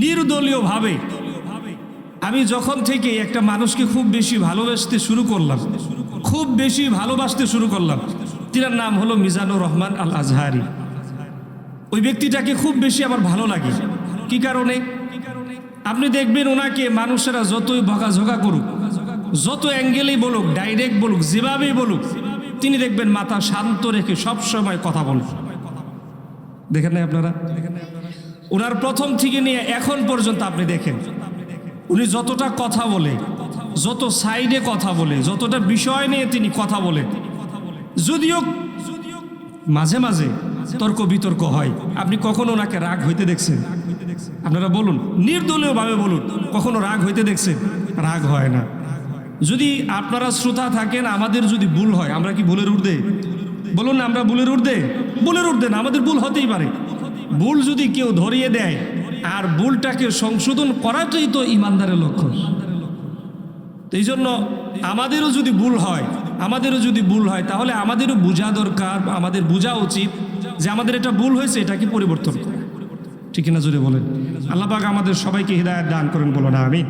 নির্দলীয়ভাবে আমি যখন থেকে একটা মানুষকে খুব বেশি ভালোবাসতে শুরু করলাম, তিনার নাম হলো মিজানুর রহমান আল আজহারি। ওই ব্যক্তিটাকে খুব বেশি আমার ভালো লাগে। কি কারণে? আপনি দেখবেন ওনাকে মানুষেরা যতই বকাঝকা করুক, যত অ্যাঙ্গেলেই বলুক, ডাইরেক্ট বলুক, যেভাবেই বলুক, তিনি দেখবেন মাথা শান্ত রেখে সব সময় কথা বলুন। দেখেন না আপনারা? ওনার প্রথম থেকে নিয়ে এখন পর্যন্ত আপনি দেখেন উনি যতটা কথা বলে, যত সাইডে কথা বলে, যতটা বিষয় নিয়ে তিনি কথা বলে, যদিও মাঝে মাঝে তর্ক বিতর্ক হয়, আপনি কখনো ওনাকে রাগ হইতে দেখছেন? আপনারা বলুন, নির্দলীয়ভাবে বলুন, কখনো রাগ হইতে দেখছেন? রাগ হয় না। যদি আপনারা শ্রোতা থাকেন, আমাদের যদি ভুল হয়, আমরা কি ভুলের ঊর্ধ্বে? বলুন না, আমরা ভুলের ঊর্ধ্বে? ভুলের ঊর্ধ্বে না, আমাদের ভুল হতেই পারে। ভুল যদি কেউ ধরিয়ে দেয়, আর ভুলটাকে সংশোধন করাটাই তো ইমানদারের লক্ষ্য। এই জন্য আমাদেরও যদি ভুল হয় তাহলে আমাদেরও বোঝা দরকার, আমাদের বোঝা উচিত যে আমাদের এটা ভুল হয়েছে, এটাকে পরিবর্তন করা। ঠিক না? জোরে বলেন। আল্লাহ পাক আমাদের সবাইকে হিদায়াত দান করেন, বলো না আমিন।